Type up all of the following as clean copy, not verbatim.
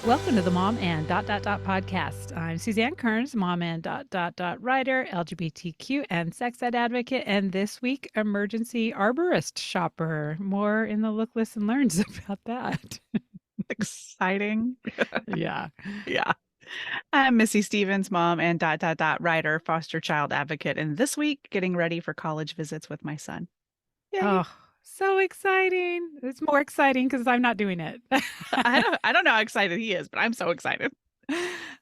Welcome to the Mom and podcast. I'm Suzanne Kearns, mom and writer, LGBTQ and sex ed advocate, and this week, emergency arborist shopper. More in the Look, Listen, Learns about that. Exciting. Yeah. Yeah. I'm Missy Stevens, mom and writer, foster child advocate, and this week getting ready for college visits with my son. Yay. Oh, so exciting. It's more exciting because I'm not doing it. I don't know how excited he is, but I'm so excited.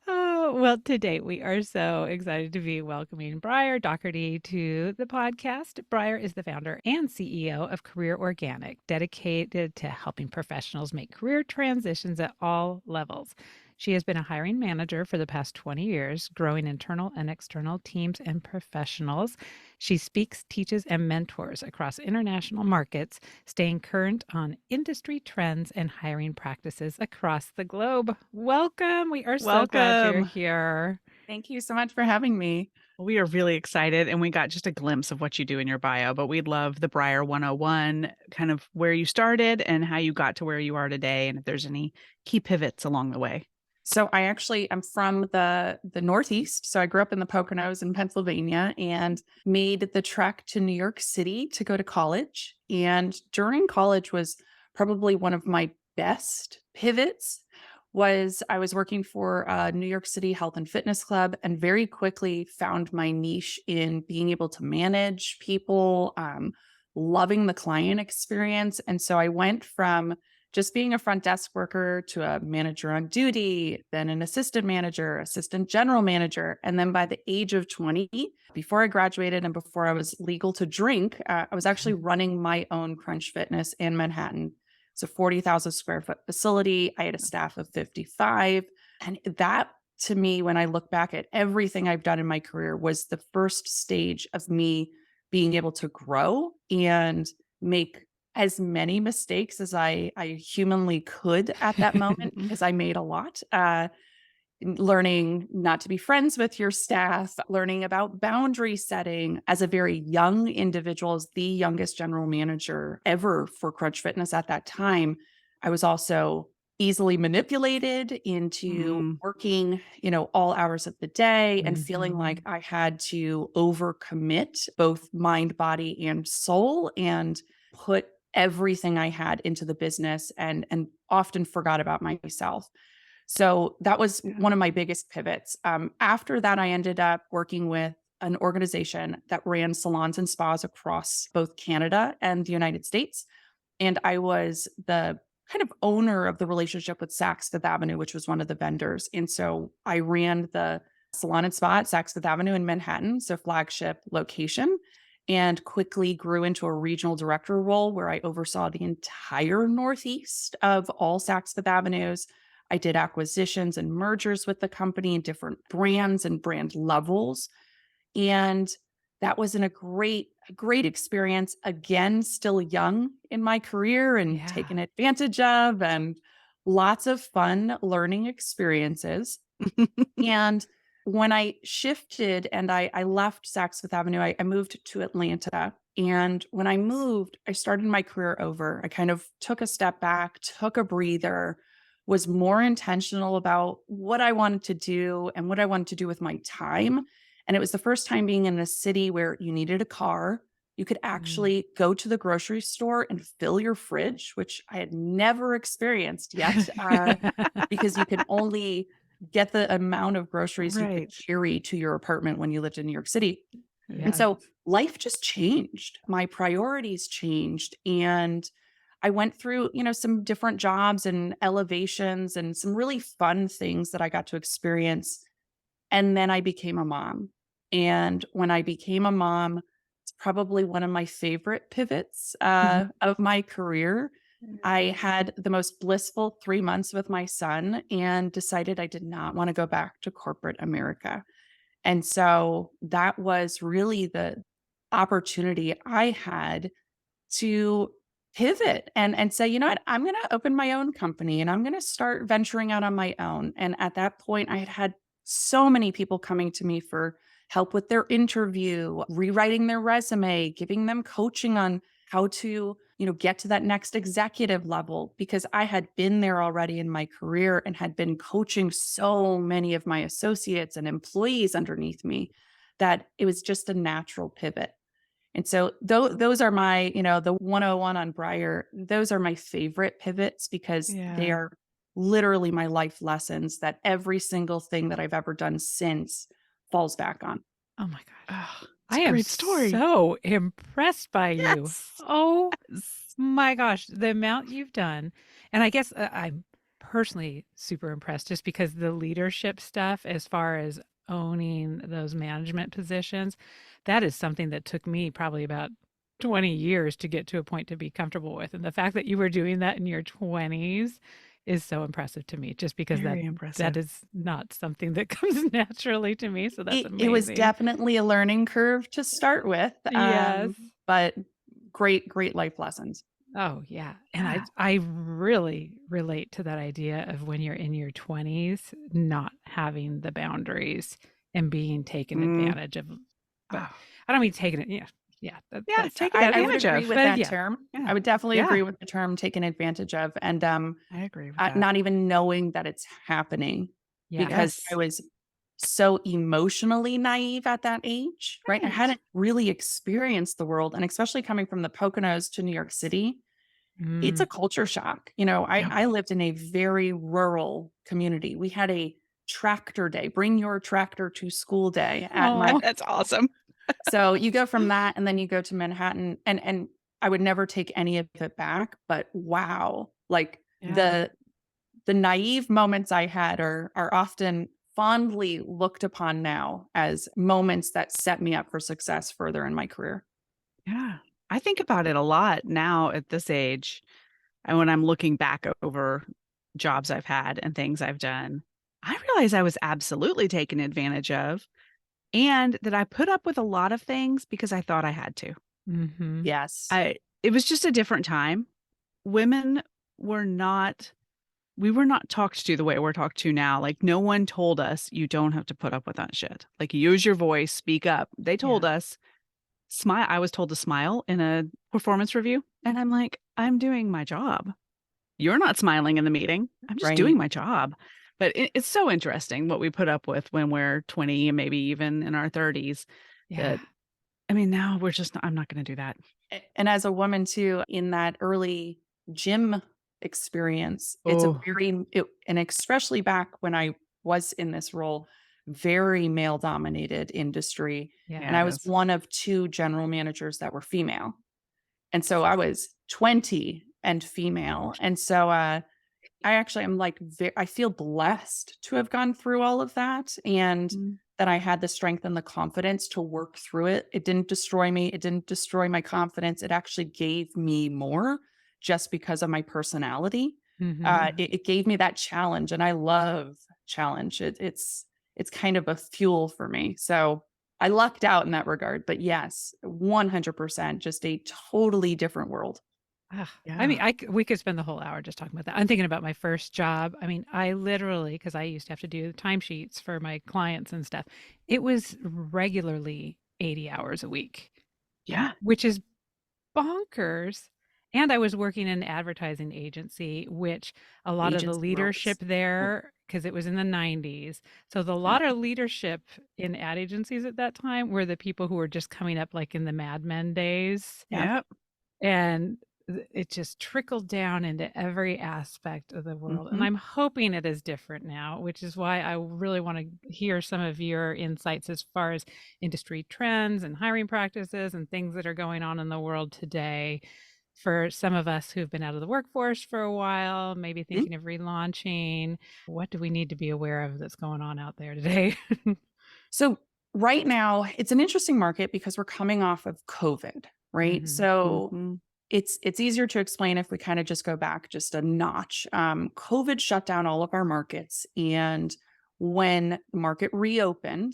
Oh, well, today we are so excited to be welcoming Briar Dougherty to the podcast. Briar is the founder and CEO of Career Organic, dedicated to helping professionals make career transitions at all levels. She has been a hiring manager for the past 20 years, growing internal and external teams and professionals. She speaks, teaches, and mentors across international markets, staying current on industry trends and hiring practices across the globe. Welcome. We are so glad you're Welcome. here. Thank you so much for having me. We are really excited, and we got just a glimpse of what you do in your bio, but we'd love the Briar 101, kind of where you started and how you got to where you are today, and if there's any key pivots along the way. So I'm from the Northeast. So I grew up in the Poconos in Pennsylvania and made the trek to New York City to go to college. And during college was probably one of my best pivots was I was working for a New York City health and fitness club and very quickly found my niche in being able to manage people, loving the client experience. And so I went from just being a front desk worker to a manager on duty, then an assistant manager, assistant general manager. And then by the age of 20, before I graduated and before I was legal to drink, I was actually running my own Crunch Fitness in Manhattan. It's a 40,000 square foot facility. I had a staff of 55. And that, to me, when I look back at everything I've done in my career, was the first stage of me being able to grow and make as many mistakes as I humanly could at that moment, because I made a lot. Learning not to be friends with your staff, learning about boundary setting as a very young individual, as the youngest general manager ever for Crunch Fitness at that time. I was also easily manipulated into working, all hours of the day and feeling like I had to overcommit both mind, body, and soul and put everything I had into the business and often forgot about myself. So that was one of my biggest pivots. After that, I ended up working with an organization that ran salons and spas across both Canada and the United States. And I was the kind of owner of the relationship with Saks Fifth Avenue, which was one of the vendors. And so I ran the salon and spa at Saks Fifth Avenue in Manhattan, so flagship location, and quickly grew into a regional director role where I oversaw the entire Northeast of all Saks Fifth Avenues. I did acquisitions and mergers with the company in different brands and brand levels. And that was a great experience. Again, still young in my career and taken advantage of, and lots of fun learning experiences. And when I shifted and I left Saks Fifth Avenue, I moved to Atlanta. And when I moved, I started my career over. I kind of took a step back, took a breather, was more intentional about what I wanted to do and what I wanted to do with my time. And it was the first time being in a city where you needed a car. You could actually go to the grocery store and fill your fridge, which I had never experienced yet, because you can only get the amount of groceries you could carry to your apartment when you lived in New York City. And so life just changed. My priorities changed. And I went through, some different jobs and elevations and some really fun things that I got to experience. And then I became a mom. And when I became a mom, it's probably one of my favorite pivots of my career. I had the most blissful 3 months with my son and decided I did not want to go back to corporate America. And so that was really the opportunity I had to pivot and say, you know what, I'm going to open my own company and I'm going to start venturing out on my own. And at that point, I had so many people coming to me for help with their interview, rewriting their resume, giving them coaching on how to, get to that next executive level because I had been there already in my career and had been coaching so many of my associates and employees underneath me that it was just a natural pivot. And so those are my, the 101 on Briar, those are my favorite pivots because they Yeah. are literally my life lessons that every single thing that I've ever done since falls back on. Oh my gosh. Oh, it's I a am great story. so impressed by you. Yes. Oh Yes. my gosh, the amount you've done. And I guess I'm personally super impressed just because the leadership stuff, as far as owning those management positions, that is something that took me probably about 20 years to get to a point to be comfortable with. And the fact that you were doing that in your 20s is so impressive to me, just because Very that impressive. is not something that comes naturally to me. So that's It was amazing. definitely a learning curve to start with, Yes. but great life lessons. Oh, yeah, and I Yeah. I really relate to that idea of when you're in your 20s, not having the boundaries and being taken Mm. advantage of, but Oh, I don't mean taking it, yeah, yeah, that's taken I would advantage agree of. with but that yeah, term. Yeah. I would definitely Yeah, agree with the term taken advantage of, and, I agree with that. not even knowing that it's happening yes. because I Yes. was so emotionally naive at that age, right? I Right. hadn't really experienced the world, and especially coming from the Poconos to New York City, it's Mm. a culture shock. Yep. I lived in a very rural community. We had a tractor day, bring your tractor to school day at my Oh, That's awesome. so you go from that and then you go to Manhattan and I would never take any of it back, but wow, like Yeah. the naive moments I had are often fondly looked upon now as moments that set me up for success further in my career. Yeah. I think about it a lot now at this age, and when I'm looking back over jobs I've had and things I've done, I realize I was absolutely taken advantage of, and that I put up with a lot of things because I thought I had to. mhm. Yes. I It was just a different time. Women were not we were not talked to the way we're talked to now. Like, no one told us, "You don't have to put up with that shit." Like, use your voice, speak up. They Yeah. told us, smile. I was told to smile in a performance review, and I'm like, "I'm doing my job. You're not smiling in the meeting. I'm just doing Right. my job." But it's so interesting what we put up with when we're 20 and maybe even in our 30s Yeah. that, I mean, now we're just not, I'm not gonna do that. And as a woman too, in that early gym experience, it's a Oh, and especially back when I was in this role, very male dominated industry. And yeah, I it was is. one of two general managers that were female. And so I was 20 and female. And so I actually am like, I feel blessed to have gone through all of that and Mm, that I had the strength and the confidence to work through it. It didn't destroy me. It didn't destroy my confidence. It actually gave me more just because of my personality. Mhm. It gave me that challenge, and I love challenge. It's kind of a fuel for me. So I lucked out in that regard. But yes, 100%, just a totally different world. Ah, I mean, yeah. we could spend the whole hour just talking about that. I'm thinking about my first job. I mean, I literally, because I used to have to do timesheets for my clients and stuff, it was regularly 80 hours a week, Yeah. which is bonkers. And I was working in an advertising agency, which a lot of the Agency leadership worlds. there, because it was in the 90s. So the Yeah. lot of leadership in ad agencies at that time were the people who were just coming up like in the Mad Men days. Yep. Yep. And it just trickled down into every aspect of the world. And Mhm. I'm hoping it is different now, which is why I really want to hear some of your insights as far as industry trends and hiring practices and things that are going on in the world today. For some of us who've been out of the workforce for a while, maybe Mm. thinking of relaunching, what do we need to be aware of that's going on out there today? So right now, it's an interesting market because we're coming off of COVID, right? Hmm. So Mhm. it's easier to explain if we kind of just go back just a notch. COVID shut down all of our markets, and when the market reopened,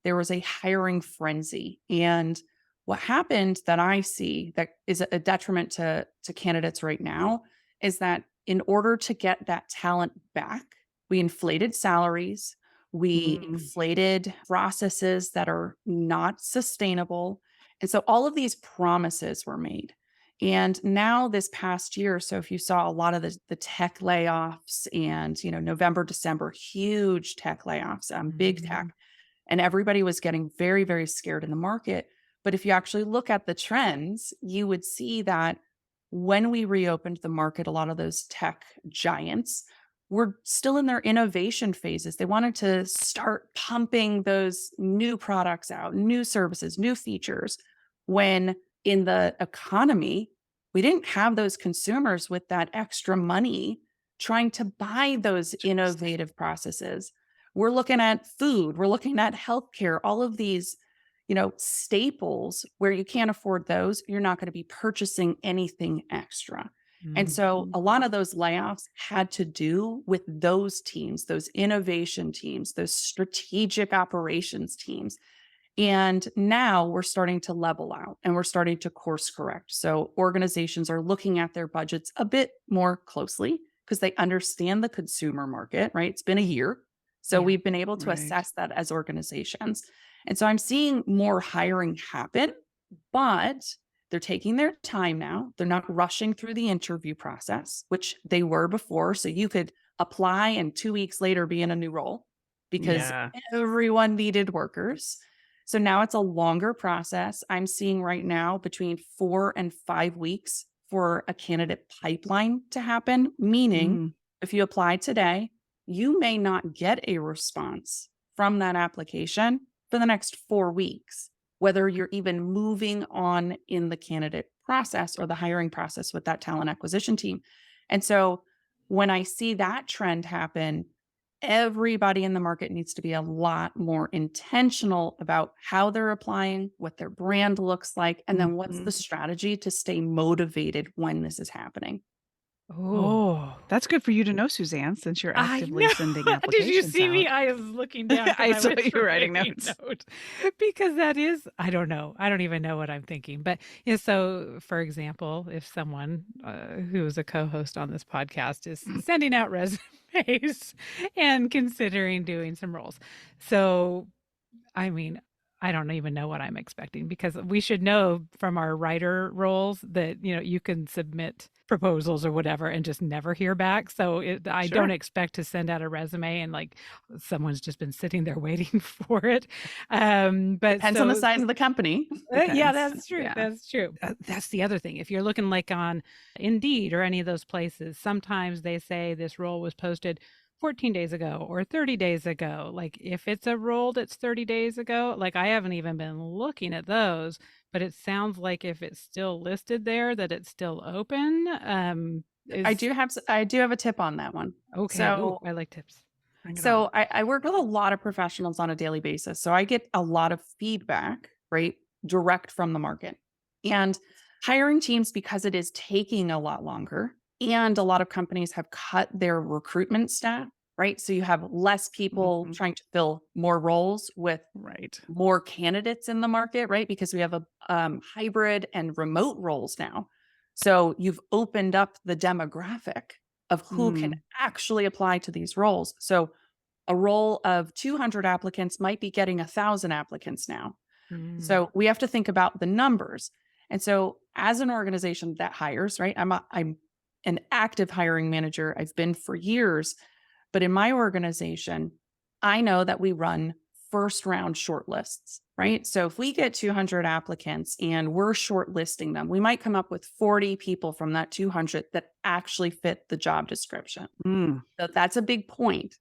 there was a hiring frenzy. And what happened that I see that is a detriment to candidates right now is that in order to get that talent back, we inflated salaries, we Mm. inflated processes that are not sustainable. And so all of these promises were made. And now this past year, so if you saw a lot of the tech layoffs and, November, December, huge tech layoffs, big tech, Mhm. and everybody was getting very, very scared in the market. But if you actually look at the trends, you would see that when we reopened the market, a lot of those tech giants were still in their innovation phases. They wanted to start pumping those new products out, new services, new features. When in the economy, we didn't have those consumers with that extra money trying to buy those Interesting. innovative processes. We're looking at food, we're looking at healthcare, all of these, staples where you can't afford those, you're not going to be purchasing anything extra. And so Mhm. a lot of those layoffs had to do with those teams, those innovation teams, those strategic operations teams. And now we're starting to level out and we're starting to course correct. So organizations are looking at their budgets a bit more closely because they understand the consumer market, right? It's been a year. So Yeah. we've been able to Right. assess that as organizations. And so I'm seeing more hiring happen, but they're taking their time now. They're not rushing through the interview process, which they were before. So you could apply and 2 weeks later be in a new role because Yeah. everyone needed workers. So now it's a longer process. I'm seeing right now between 4 and 5 weeks for a candidate pipeline to happen, meaning Mm. if you apply today, you may not get a response from that application for the next 4 weeks, whether you're even moving on in the candidate process or the hiring process with that talent acquisition team. And so when I see that trend happen, everybody in the market needs to be a lot more intentional about how they're applying, what their brand looks like, and then what's the Mhm. strategy to stay motivated when this is happening. Oh, Oh, that's good for you to know, Suzanne, since you're I actively know. sending Did you applications see me? out. I was looking down because I I saw was you writing writing notes. notes because that is, I don't know. I don't even know what I'm thinking. But yeah, so for example, if someone who is a co-host on this podcast is sending out resumes and considering doing some roles. So I mean, I don't even know what I'm expecting because we should know from our writer roles that, you can submit proposals or whatever and just never hear back. So I don't Sure. expect to send out a resume and like someone's just been sitting there waiting for it. But Depends on the so size of the company. yeah, Depends. that's true. Yeah. That's true. That's the other thing. If you're looking like on Indeed or any of those places, sometimes they say this role was posted 14 days ago or 30 days ago. Like if it's a role that's 30 days ago, like I haven't even been looking at those, but it sounds like if it's still listed there that it's still open. Is I do have a tip on that one. okay. Ooh, So I like tips. Bring it on. I work with a lot of professionals on a daily basis. So I get a lot of feedback, right? Direct from the market. And hiring teams, because it is taking a lot longer, and a lot of companies have cut their recruitment staff, right? So you have less people Mhm. trying to fill more roles with Right. more candidates in the market, right? Because we have a hybrid and remote roles now. So you've opened up the demographic of who can Mm. actually apply to these roles. So a role of 200 applicants might be getting 1,000 applicants now. Mm. So we have to think about the numbers. And so as an organization that hires, right? I'm an active hiring manager. I've been for years, but in my organization, I know that we run first round shortlists, right? So if we get 200 applicants and we're shortlisting them, we might come up with 40 people from that 200 that actually fit the job description. Mm. So that's a big point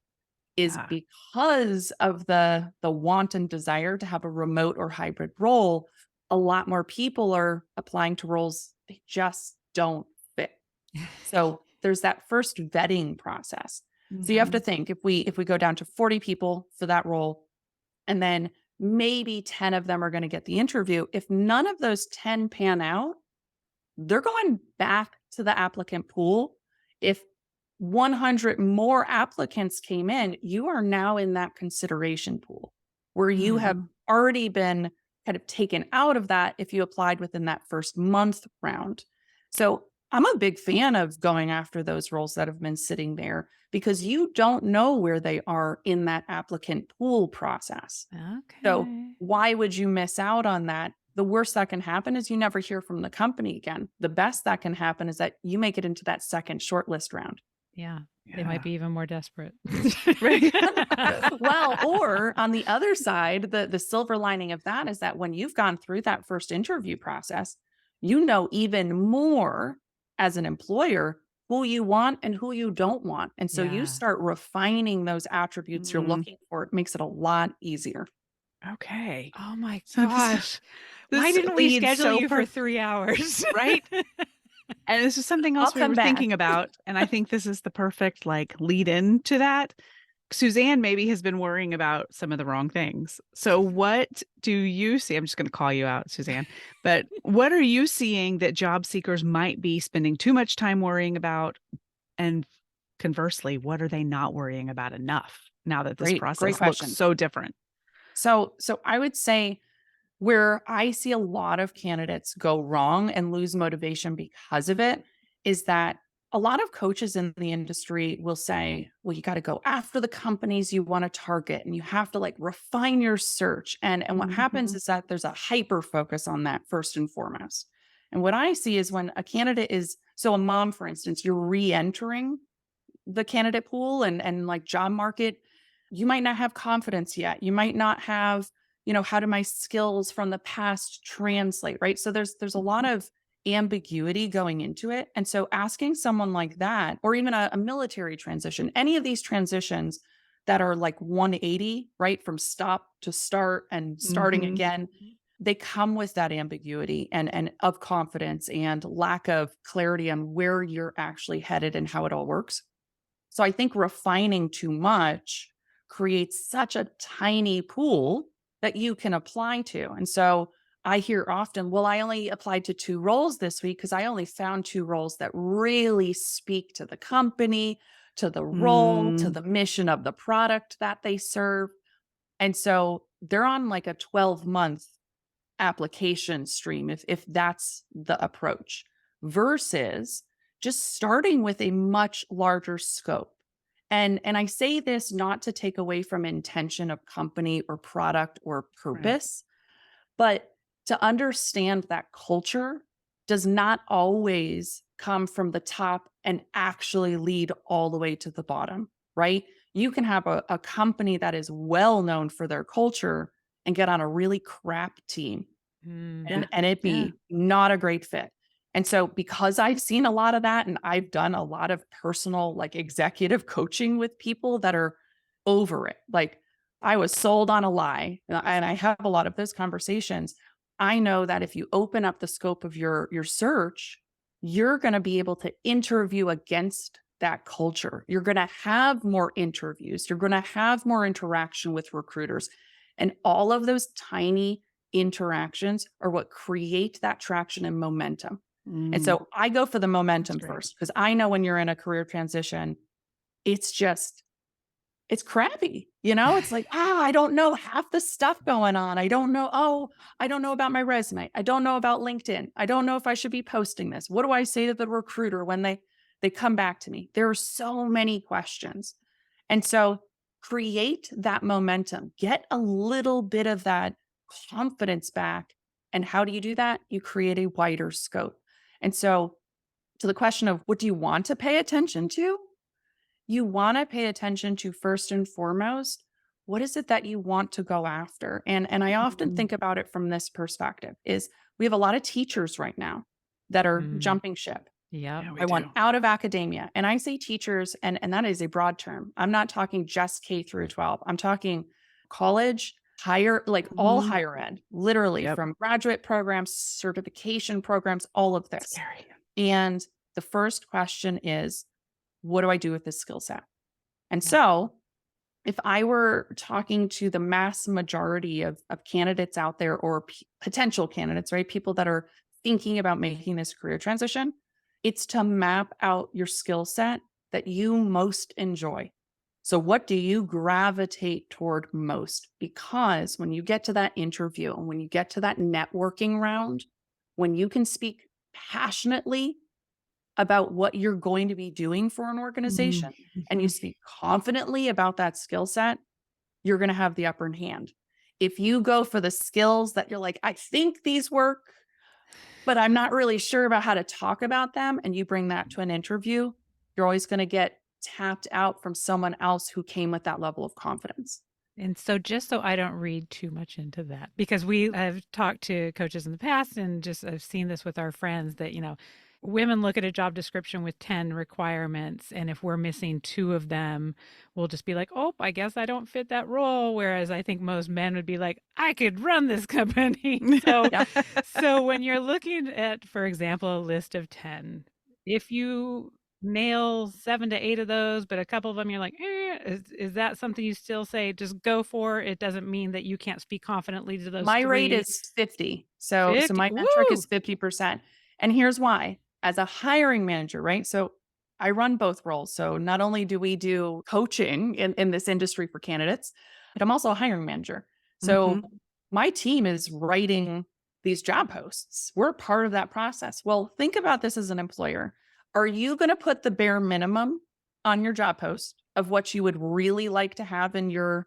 is Yeah. because of the want and desire to have a remote or hybrid role, a lot more people are applying to roles they just don't fit. So there's that first vetting process. So you have to Mhm. think if we go down to 40 people for that role and then maybe 10 of them are going to get the interview, if none of those 10 pan out, they're going back to the applicant pool. If 100 more applicants came in, you are now in that consideration pool where you have Mhm. already been kind of taken out of that if you applied within that first month round. So I'm a big fan of going after those roles that have been sitting there because you don't know where they are in that applicant pool process. So Okay. why would you miss out on that the worst that can happen is you never hear from the company again. The best that can happen is that you make it into that second shortlist round. Yeah. They Yeah. might be even more desperate. Right. Well, or on the other side, the silver lining of that is that when you've gone through that first interview process, you know even more as an employer who you want and who you don't want. And so you Yeah. start refining those attributes you're Mhm. looking for. It makes it a lot easier. Okay. Oh my So gosh. Why this didn't we leads schedule so you for 3 hours? right? And this is something I'll else we come were back. thinking about, and I think this is the perfect like lead in to that. Suzanne maybe has been worrying about some of the wrong things. So what do you see? I'm just going to call you out, Suzanne. But what are you seeing that job seekers might be spending too much time worrying about? And conversely, what are they not worrying about enough now that this Great process looks question. so different? So I would say where I see a lot of candidates go wrong and lose motivation because of it is that a lot of coaches in the industry will say, well, you got to go after the companies you want to target and you have to like refine your search. And what happens Mhm. is that there's a hyper focus on that first and foremost. And what I see is when a candidate is, so a mom, for instance, you're re-entering the candidate pool and like job market, you might not have confidence yet. You might not have, how do my skills from the past translate, right? So there's a lot of ambiguity going into it. And so asking someone like that, or even a military transition, any of these transitions that are like 180, right? From stop to start and starting Mhm. again, they come with that ambiguity and of confidence and lack of clarity on where you're actually headed and how it all works. So I think refining too much creates such a tiny pool that you can apply to. And so I hear often, well, I only applied to 2 roles this week because I only found 2 roles that really speak to the company, to the role, to Mm. the mission of the product that they serve. And so they're on like a 12-month application stream if that's the approach versus just starting with a much larger scope. And I say this not to take away from intention of company or product or Right. purpose, but to understand that culture does not always come from the top and actually lead all the way to the bottom, right? You can have a company that is well known for their culture and get on a really crap team Mm. Yeah. and it Yeah. be not a great fit. And so because I've seen a lot of that and I've done a lot of personal like executive coaching with people that are over it. Like I was sold on a lie and I have a lot of those conversations. I know that if you open up the scope of your search, you're going to be able to interview against that culture. You're going to have more interviews. You're going to have more interaction with recruiters. And all of those tiny interactions are what create that traction and momentum. And Mm. so I go for the That's momentum great. first because I know when you're in a career transition, it's just, it's crappy. It's like, I don't know half the stuff going on. I don't know. Oh, I don't know about my resume. I don't know about LinkedIn. I don't know if I should be posting this. What do I say to the recruiter when they come back to me? There are so many questions. And so create that momentum, get a little bit of that confidence back. And how do you do that? You create a wider scope. And so, to the question of what do you want to pay attention to? You want to pay attention to first and foremost, what is it that you want to go after? And I often Mm. think about it from this perspective is we have a lot of teachers right now that are Mm. jumping ship. Yep. Yeah, we I want do. out of academia. And I say teachers, and that is a broad term. I'm not talking just K through 12. I'm talking college, higher, like all Mhm. higher ed, literally Yep. from graduate programs, certification programs, all of this. Scary. And the first question is, what do I do with this skill set? And Yeah. so if I were talking to the mass majority of candidates out there or potential candidates, right? People that are thinking about making this career transition, it's to map out your skill set that you most enjoy. So, what do you gravitate toward most? Because when you get to that interview and when you get to that networking round, when you can speak passionately about what you're going to be doing for an Mhm. organization and you Mhm. speak confidently about that skill set, you're going to have the upper hand. If you go for the skills that you're like, I think these work, but I'm not really sure about how to talk about them, and you bring that to an interview, you're always going to get tapped out from someone else who came with that level of confidence. And so just so I don't read too much into that, because we have talked to coaches in the past and just I've seen this with our friends that, women look at a job description with 10 requirements. And if we're missing 2 of them, we'll just be like, oh, I guess I don't fit that role. Whereas I think most men would be like, I could run this company. So, Yeah. so when you're looking at, for example, a list of 10, if you nail 7 to 8 of those, but a couple of them you're like, is that something you still say just go for? It doesn't mean that you can't speak confidently to those My rate 3. is 50. So 50. my metric Woo! is 50%. And here's why. As a hiring manager, right? So I run both roles. So not only do we do coaching in this industry for candidates, but I'm also a hiring manager. So my team is writing these job posts. We're part of that process. Well, think about this as an employer. Are you going to put the bare minimum on your job post of what you would really like to have in your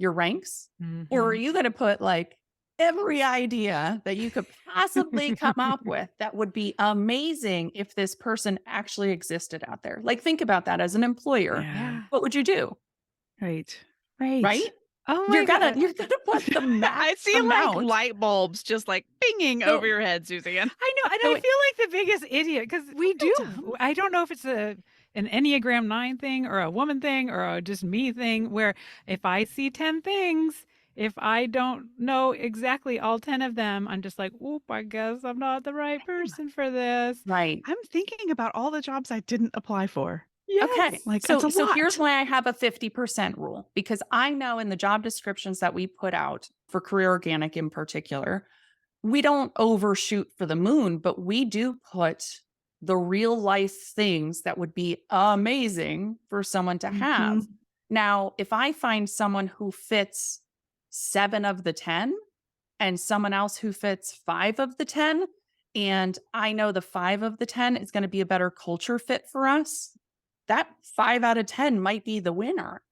ranks? Or are you going to put like every idea that you could possibly come up with that would be amazing if this person actually existed out there? Like, think about that as an employer. Yeah. What would you do? Right. Right? Oh my God. You're gonna put the max I see like amount. light bulbs just like binging So- over your head, Suzanne. I know. And So I it- feel like the biggest idiot because we do. dumb. I don't know if it's an Enneagram 9 thing or a woman thing or a just me thing where if I see 10 things, if I don't know exactly all 10 of them, I'm just like, oop, I guess I'm not the right person for this. Right. I'm thinking about all the jobs I didn't apply for. Okay. Yes. Like, so that's a lot. here's why I have a 50% rule, because I know in the job descriptions that we put out for Career Organic in particular, we don't overshoot for the moon, but we do put the real life things that would be amazing for someone to have. Now, if I find someone who fits 7 of the 10 and someone else who fits 5 of the 10, and I know the 5 of the 10 is going to be a better culture fit for us, that 5 out of 10 might be the winner.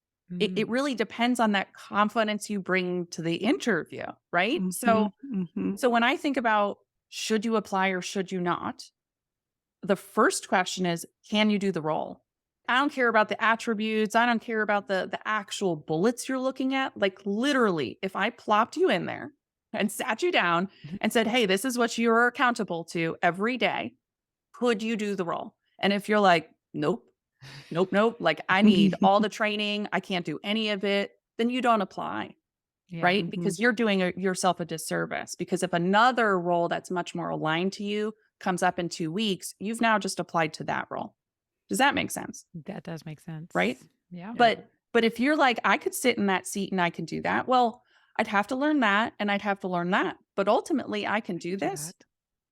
It really depends on that confidence you bring to the interview, right? So when I think about should you apply or should you not, the first question is, can you do the role? I don't care about the attributes. I don't care about the actual bullets you're looking at. Like literally, if I plopped you in there and sat you down and said, hey, this is what you're accountable to every day, could you do the role? And if you're like, nope, like I need all the training, I can't do any of it, then you don't apply. Yeah. Right? Because you're doing yourself a disservice. Because if another role that's much more aligned to you comes up in 2 weeks, you've now just applied to that role. Does that make sense? That does make sense. Right? Yeah. But if you're like, I could sit in that seat and I can do that, well, I'd have to learn that and I'd have to learn that. But ultimately, I can do this.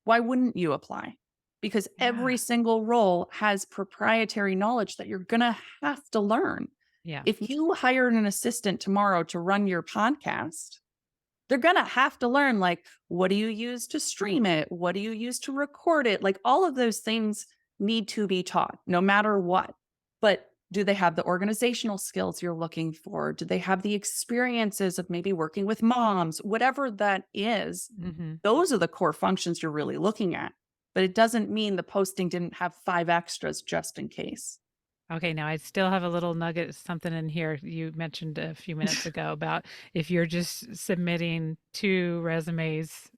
Why wouldn't you apply? Because every single role has proprietary knowledge that you're going to have to learn. Yeah. If you hired an assistant tomorrow to run your podcast, they're going to have to learn, like, what do you use to stream it? What do you use to record it? Like all of those things need to be taught no matter what. But do they have the organizational skills you're looking for? Do they have the experiences of maybe working with moms? Whatever that is, those are the core functions you're really looking at. But it doesn't mean the posting didn't have 5 extras just in case. Okay, now I still have a little nugget, something in here you mentioned a few minutes ago about if you're just submitting 2 resumes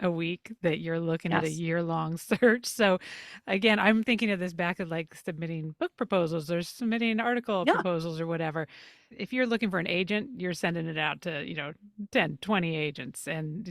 a week that you're looking at a Yes. year-long search. So again, I'm thinking of this back of like submitting book proposals or submitting article Yeah. proposals or whatever. If you're looking for an agent, you're sending it out to, 10, 20 agents and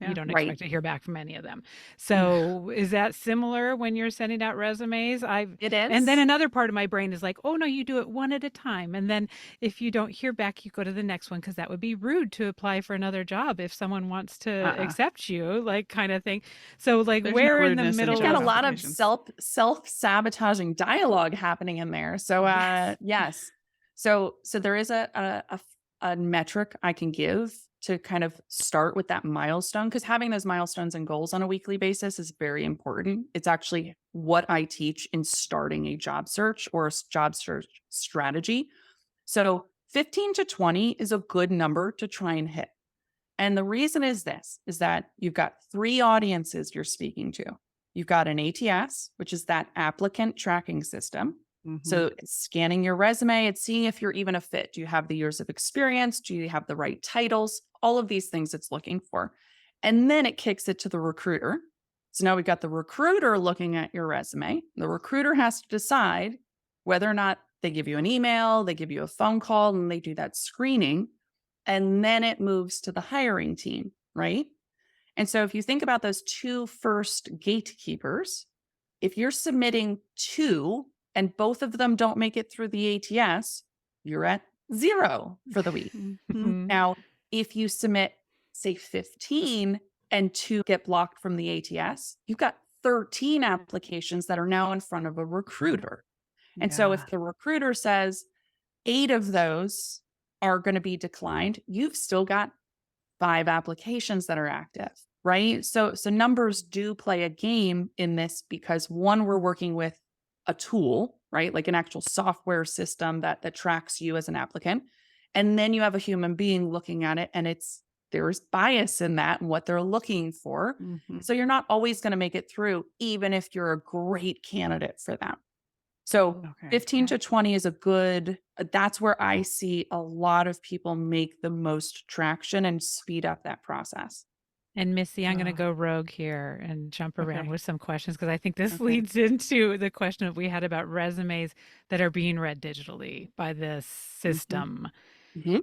you don't Right. expect to hear back from any of them. So is that similar when you're sending out resumes? It is. And then another part of my brain is like, oh no, you do it one at a time. And then if you don't hear back, you go to the next one because that would be rude to apply for another job if someone wants to accept you, like kind of thing. So like There's where no in the rudeness in middle You've job got a lot of applications. self-sabotaging dialogue happening in there. So yes. So there is a metric I can give to kind of start with that milestone, because having those milestones and goals on a weekly basis is very important. It's actually what I teach in starting a job search or a job search strategy. So 15 to 20 is a good number to try and hit. And the reason is this, is that you've got three audiences you're speaking to. You've got an ATS, which is that applicant tracking system. Mhm. So it's scanning your resume. It's seeing if you're even a fit. Do you have the years of experience? Do you have the right titles? All of these things it's looking for. And then it kicks it to the recruiter. So now we've got the recruiter looking at your resume. The recruiter has to decide whether or not they give you an email, they give you a phone call, and they do that screening. And then it moves to the hiring team, right? And so if you think about those two first gatekeepers, if you're submitting two and both of them don't make it through the ATS, you're at 0 for the week. Mhm. Mhm. Now, if you submit, say, 15 and two get blocked from the ATS, you've got 13 applications that are now in front of a recruiter. And so if Yeah. the recruiter says 8 of those are going to be declined, you've still got 5 applications that are active, right? So numbers do play a game in this because one, we're working with a tool, right? Like an actual software system that tracks you as an applicant. And then you have a human being looking at it and there's bias in that and what they're looking for. Mhm. So you're not always going to make it through, even if you're a great candidate for them. So Okay. 15 to 20 is that's where I see a lot of people make the most traction and speed up that process. And Missy, I'm going to Oh, go rogue here and jump around okay. with some questions because I think this Okay. leads into the question that we had about resumes that are being read digitally by this Mhm. system. Mhm.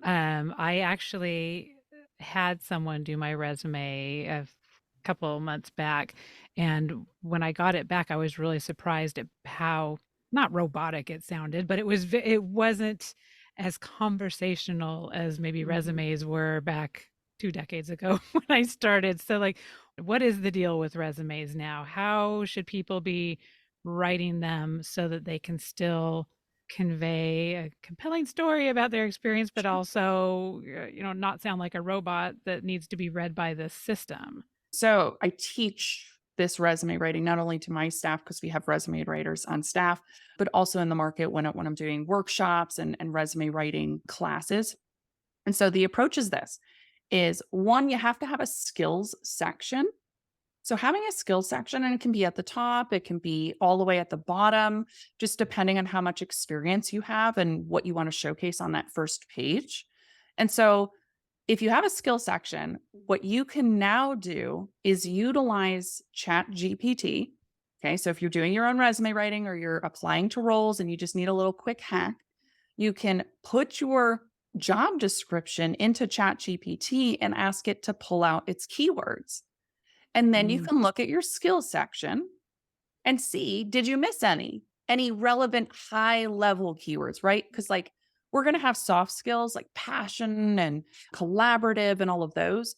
I actually had someone do my resume a couple months back, and when I got it back, I was really surprised at how not robotic it sounded, but it wasn't as conversational as maybe Mhm. resumes were back 2 decades ago when I started. So, like, what is the deal with resumes now? How should people be writing them so that they can still convey a compelling story about their experience, but Sure. also, not sound like a robot that needs to be read by the system? So I teach this resume writing not only to my staff because we have resume writers on staff, but also in the market when I'm doing workshops and resume writing classes. And so the approach is this is one, you have to have a skills section. So having a skills section, and it can be at the top, it can be all the way at the bottom, just depending on how much experience you have and what you want to showcase on that first page. And so if you have a skill section, what you can now do is utilize Chat GPT. Okay. So if you're doing your own resume writing or you're applying to roles and you just need a little quick hack, you can put your job description into Chat GPT and ask it to pull out its keywords. And then you Mm. can look at your skills section and see, did you miss any relevant high level keywords, right? Because like we're going to have soft skills like passion and collaborative and all of those.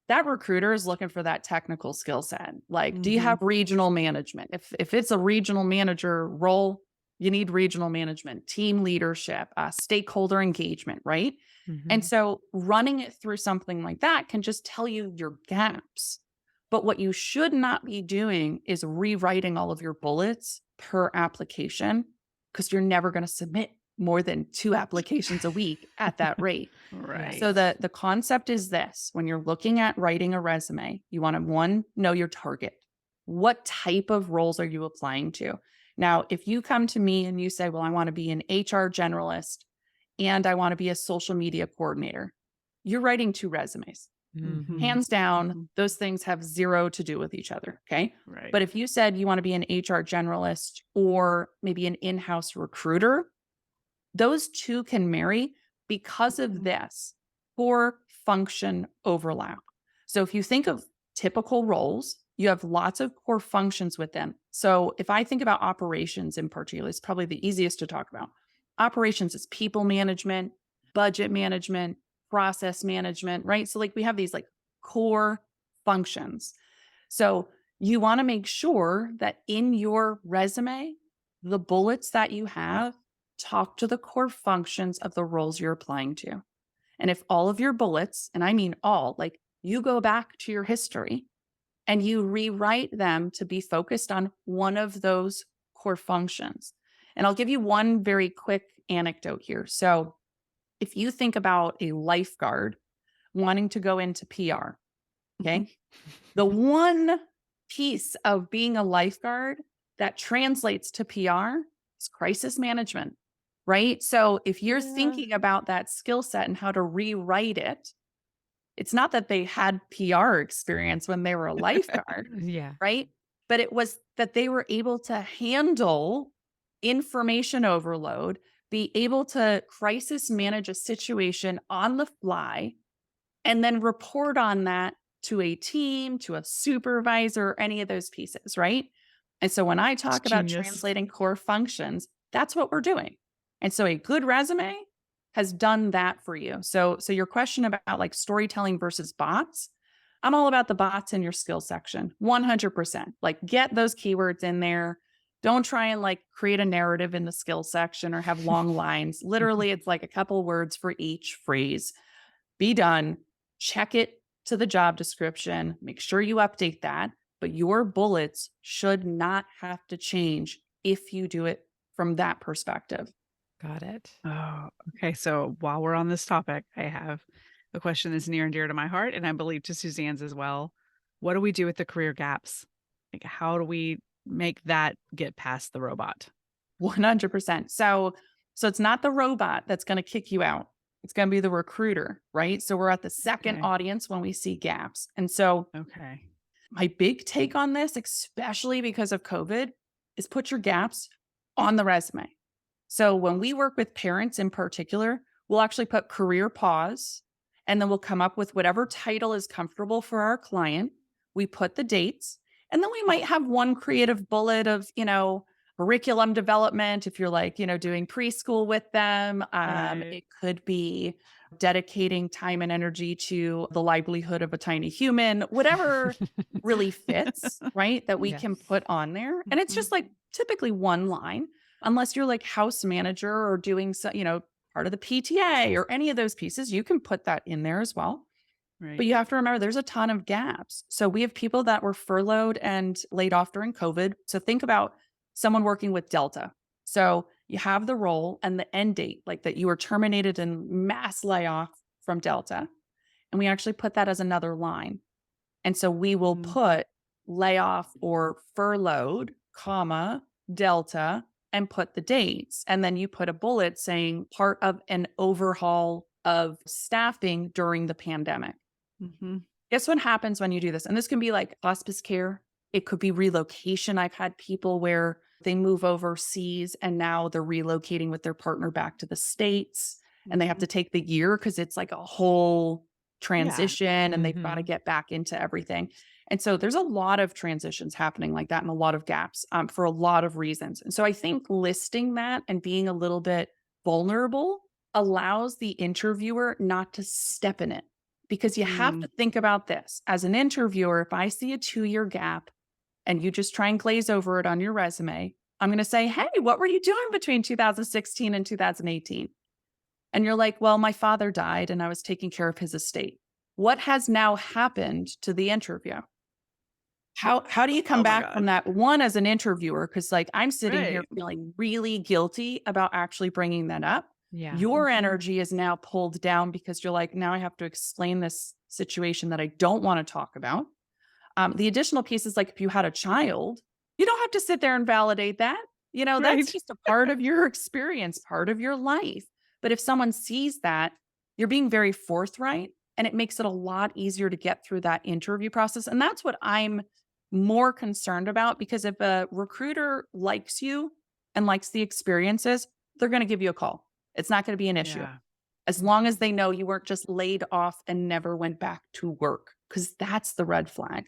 That recruiter is looking for that technical skill set. Like, do you Mhm. have regional management? If it's a regional manager role, you need regional management, team leadership, stakeholder engagement, right? And Mhm. so running it through something like that can just tell you your gaps. But what you should not be doing is rewriting all of your bullets per application because you're never going to submit more than 2 applications a week at that rate. Right. So Right. the concept is this, when you're looking at writing a resume, you want to one, know your target. What type of roles are you applying to? Now, if you come to me and you say, "Well, I want to be an HR generalist and I want to be a social media coordinator." You're writing 2 resumes. Mhm. Mhm. Hands down, Mhm. those things have 0 to do with each other, okay? Right. But if you said you want to be an HR generalist or maybe an in-house recruiter, those 2 can marry because of Mhm. this core function overlap. So if you think of typical roles, you have lots of core functions with them. So if I think about operations in particular, it's probably the easiest to talk about. Operations is people management, budget management, process management, right? So like we have these like core functions. So you want to make sure that in your resume, the bullets that you have talk to the core functions of the roles you're applying to. And if all of your bullets, and I mean all, like you go back to your history and you rewrite them to be focused on one of those core functions. And I'll give you one very quick anecdote here. So if you think about a lifeguard, wanting to go into PR. Okay. The one piece of being a lifeguard that translates to PR is crisis management, right? So if you're Yeah. thinking about that skill set and how to rewrite it, it's not that they had PR experience when they were a lifeguard, Yeah. right? But it was that they were able to handle information overload, be able to crisis manage a situation on the fly, and then report on that to a team, to a supervisor, any of those pieces, right? And so when I It's talk about genius. translating core functions, that's what we're doing. And so a good resume has done that for you. So your question about like storytelling versus bots, I'm all about the bots in your skill section. 100%. Like get those keywords in there. Don't try and like create a narrative in the skill section or have long lines. Literally, it's like a couple words for each phrase. Be done. Check it to the job description. Make sure you update that. But your bullets should not have to change if you do it from that perspective. Got it. Oh, okay. So while we're on this topic, I have a question that's near and dear to my heart, and I believe to Suzanne's as well. What do we do with the career gaps? Like, how do we make that get past the robot? 100%. So it's not the robot that's going to kick you out. It's going to be the recruiter, right? So we're at the second Okay. audience when we see gaps. And so Okay. my big take on this, especially because of COVID, is put your gaps on the resume. So when we work with parents in particular, we'll actually put career pause and then we'll come up with whatever title is comfortable for our client. We put the dates and then we might have one creative bullet of, curriculum development. If you're like, doing preschool with them, Right. it could be dedicating time and energy to the livelihood of a tiny human, whatever really fits, right? That we Yes. can put on there. And it's just like typically one line, unless you're like house manager or doing so, part of the PTA or any of those pieces, you can put that in there as well. But Right. you have to remember there's a ton of gaps. So we have people that were furloughed and laid off during COVID. So think about someone working with Delta. So you have the role and the end date, like that you were terminated in mass layoff from Delta. And we actually put that as another line. And so we will Mm. put layoff or furloughed, comma, Delta, and put the dates. And then you put a bullet saying part of an overhaul of staffing during the pandemic. Mhm. Guess what happens when you do this? And this can be like hospice care. It could be relocation. I've had people where they move overseas and now they're relocating with their partner back to the States and they have to Mhm. take the year because it's like a whole Yeah. transition and they've got to Mhm. get back into everything. And so there's a lot of transitions happening like that and a lot of gaps for a lot of reasons. And so I think listing that and being a little bit vulnerable allows the interviewer not to step in it. Because you have Mm. to think about this. As an interviewer, if I see a 2-year gap and you just try and glaze over it on your resume, I'm going to say, hey, what were you doing between 2016 and 2018? And you're like, well, my father died and I was taking care of his estate. What has now happened to the interview? How do you come Oh my back from god. that? One, as an interviewer, because like I'm sitting here Right. feeling really guilty about actually bringing that up. Yeah. Your Mhm. energy is now pulled down because you're like, now I have to explain this situation that I don't want to talk about. The additional piece is like if you had a child, you don't have to sit there and validate that. That's Right. just a part of your experience, part of your life. But if someone sees that, you're being very forthright and it makes it a lot easier to get through that interview process. And that's what I'm more concerned about because if a recruiter likes you and likes the experiences, they're going to give you a call. It's not going to be an issue Yeah. as long as they know you weren't just laid off and never went back to work, because that's the red flag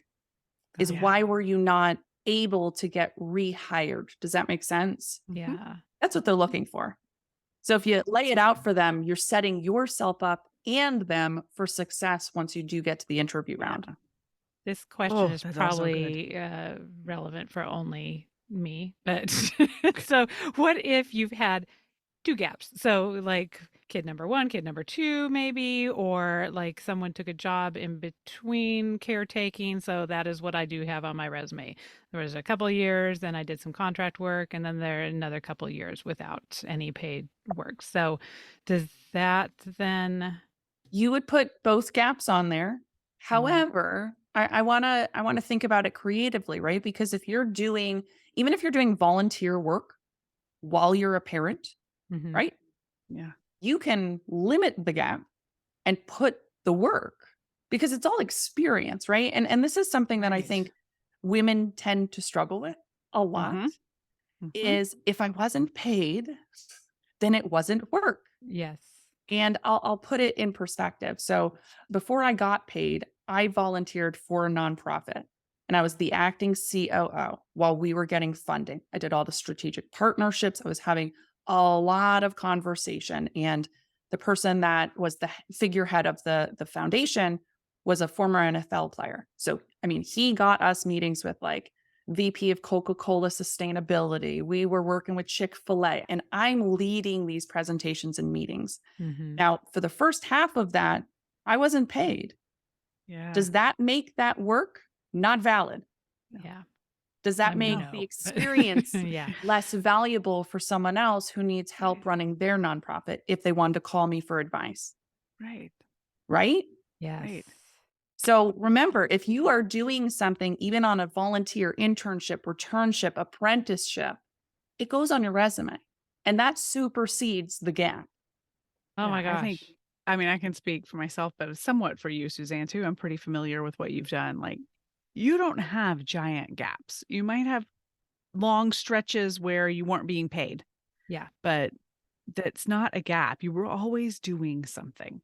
is Got it. Yeah. why were you not able to get rehired? Does that make sense? Mhm. Yeah. That's what they're looking for. So if you lay it out for them, you're setting yourself up and them for success once you do get to the interview round. Yeah. This question Oh, is that's also good. probably relevant for only me, but so what if you've had two gaps? So, like kid number one, kid number two, maybe, or like someone took a job in between caretaking. So, that is what I do have on my resume. There was a couple of years, then I did some contract work, and then there are another couple of years without any paid work. So, does that then you would put both gaps on there. Mhm. However, I wanna think about it creatively, right? Because even if you're doing volunteer work while you're a parent, Mhm. right? Yeah. You can limit the gap and put the work because it's all experience, right? And this is something that I Right. think women tend to struggle with a lot Mhm. Mhm. is if I wasn't paid, then it wasn't work. Yes. And I'll put it in perspective. So before I got paid, I volunteered for a nonprofit and I was the acting COO while we were getting funding. I did all the strategic partnerships. I was having a lot of conversation. And the person that was the figurehead of the foundation was a former NFL player. So, I mean, he got us meetings with like VP of Coca-Cola sustainability. We were working with Chick-fil-A, and I'm leading these presentations and meetings. Mhm. Now, for the first half of that, I wasn't paid. Yeah. Does that make that work? Not valid. No. Yeah. Does that I mean, make No. the no. experience Yeah. less valuable for someone else who needs help Right. running their nonprofit if they wanted to call me for advice? Right. Right? Yes. Right. So remember, if you are doing something, even on a volunteer internship, returnship, apprenticeship, it goes on your resume and that supersedes the gap. Oh Yeah. my I think, gosh. I mean, I can speak for myself, but somewhat for you, Suzanne, too. I'm pretty familiar with what you've done. Like, you don't have giant gaps. You might have long stretches where you weren't being paid, Yeah. but that's not a gap. You were always doing something.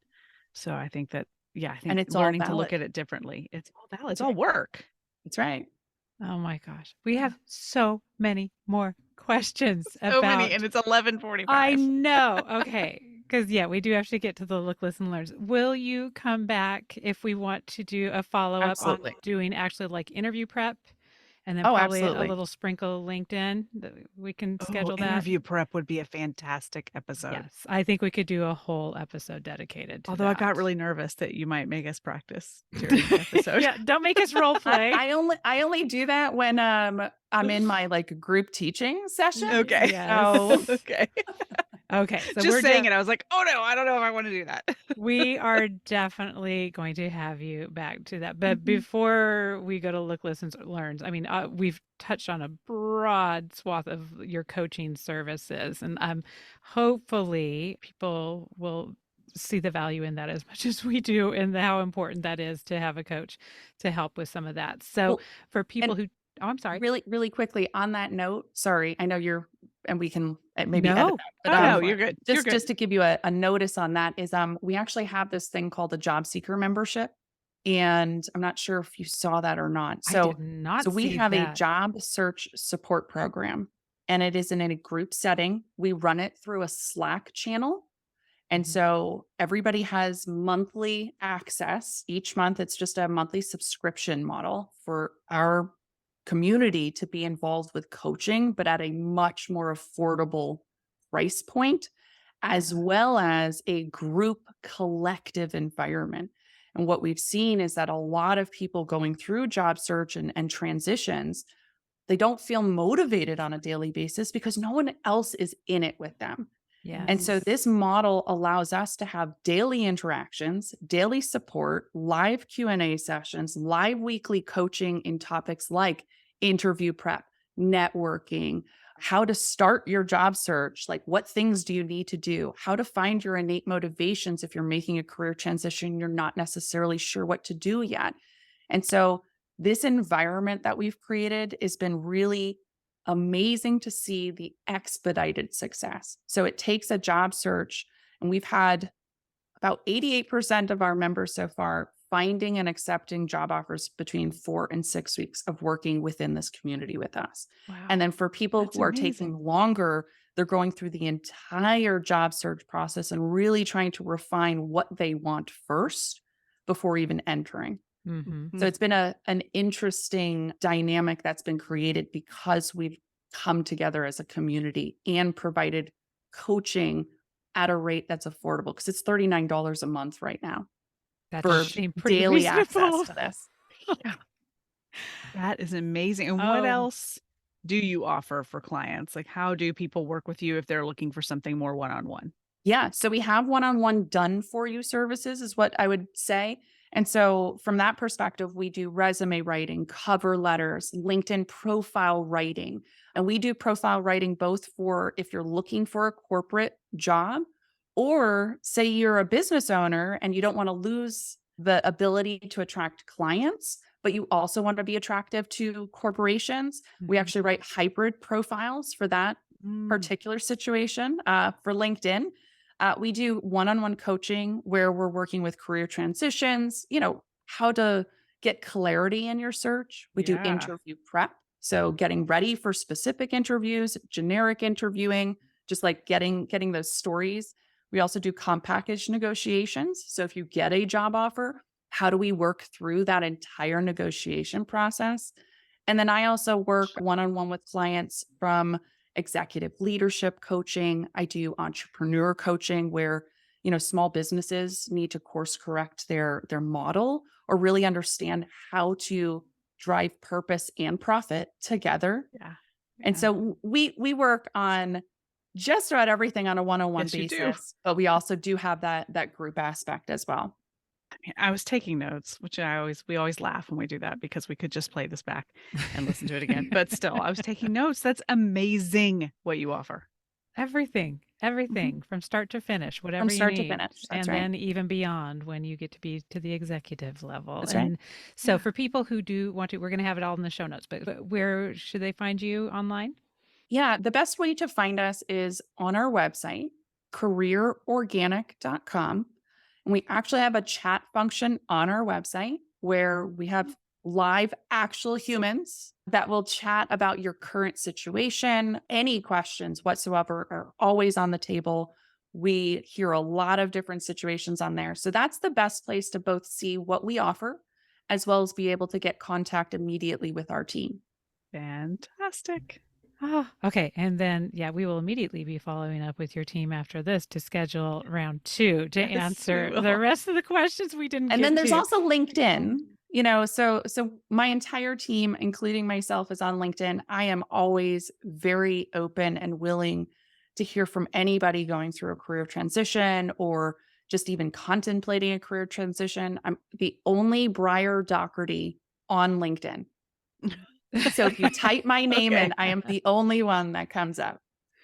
So I think that, yeah, I And think it's all learning to look valid. at it differently. It's all valid. It's That's all right. work. That's right. Oh my gosh. We Yeah. have so many more questions So many, about. and it's I 11:45. know. Okay. Because, yeah, we do have to get to the look, listen, learns. Will you come back if we want to do a follow up on Absolutely. doing actually like interview prep and then Oh, probably a absolutely. little sprinkle LinkedIn? That we can Oh, schedule that. interview prep would be a fantastic episode. Yes. I think we could do a whole episode dedicated to Although I got that. really nervous that you might make us practice during the episode. Yeah. Don't make us role play. I only do that when I'm in my like group teaching session. Okay. Yes. So Okay. Okay. So Just we're saying it, I was like, oh no, I don't know if I want to do that. we are definitely going to have you back to that. But Mhm. before we go to look, listens, learns, I mean, we've touched on a broad swath of your coaching services, and hopefully people will see the value in that as much as we do, and how important that is to have a coach to help with some of that. So Well, for people and who, oh, I'm sorry. really, really quickly on that note, sorry, I know you're, and we can maybe edit No, that, but Oh go no, for you're it. good. You're just good. just to give you a notice on that is we actually have this thing called a job seeker membership, and I'm not sure if you saw that or not. I did So not we see have a that. job search support program, and it is in a group setting. We run it through a Slack channel. And Mhm. so everybody has monthly access. Each month, it's just a monthly subscription model for our community to be involved with coaching, but at a much more affordable price point, as well as a group collective environment. And what we've seen is that a lot of people going through job search and transitions, they don't feel motivated on a daily basis because no one else is in it with them. And Yes. so this model allows us to have daily interactions, daily support, live Q&A sessions, live weekly coaching in topics like interview prep, networking, how to start your job search, like what things do you need to do, how to find your innate motivations if you're making a career transition, you're not necessarily sure what to do yet. And so this environment that we've created has been really amazing to see the expedited success. So it takes a job search, and we've had about 88% of our members so far finding and accepting job offers between 4 and 6 weeks of working within this community with us. And Wow. then for people That's who are taking amazing. longer, they're going through the entire job search process and really trying to refine what they want first before even entering. Mm-hmm. So Mhm. it's been an interesting dynamic that's been created because we've come together as a community and provided coaching at a rate that's affordable because it's $39 a month right now That does for Sh- seem pretty daily access reasonable. to this. Yeah, that is amazing. And what Oh, else do you offer for clients? Like, how do people work with you if they're looking for something more one-on-one? Yeah. So we have one-on-one done for you services, is what I would say. And so from that perspective, we do resume writing, cover letters, LinkedIn profile writing. And we do profile writing both for if you're looking for a corporate job, or say you're a business owner and you don't want to lose the ability to attract clients, but you also want to be attractive to corporations. We Mhm. actually write hybrid profiles for that Mm, particular situation for LinkedIn. We do one-on-one coaching where we're working with career transitions, how to get clarity in your search. We do yeah. interview prep. So getting ready for specific interviews, generic interviewing, just like getting those stories. We also do comp package negotiations. So if you get a job offer, how do we work through that entire negotiation process? And then I also work one-on-one with clients from executive leadership coaching. I do entrepreneur coaching where, small businesses need to course correct their model or really understand how to drive purpose and profit together. Yeah. And Yeah. so we work on just about everything on a one-on-one Yes, you do. basis, but we also do have that group aspect as well. I was taking notes, which we always laugh when we do that because we could just play this back and listen to it again. But still, I was taking notes. That's amazing what you offer. Everything, Mhm. everything from start to finish, From whatever you start to need. finish. That's And right. then even beyond when you get to be to the executive level. That's right. And so Yeah. for people who do want to, we're going to have it all in the show notes, but where should they find you online? Yeah, the best way to find us is on our website, careerorganic.com. And we actually have a chat function on our website where we have live actual humans that will chat about your current situation. Any questions whatsoever are always on the table. We hear a lot of different situations on there. So that's the best place to both see what we offer as well as be able to get contact immediately with our team. Fantastic. Oh, okay. And then, yeah, we will immediately be following up with your team after this to schedule round two to Yes, we answer the will. rest of the questions we didn't And then get there's to. also LinkedIn, so my entire team, including myself, is on LinkedIn. I am always very open and willing to hear from anybody going through a career transition or just even contemplating a career transition. I'm the only Briar Dougherty on LinkedIn. So if you type my name Okay. in, I am the only one that comes up.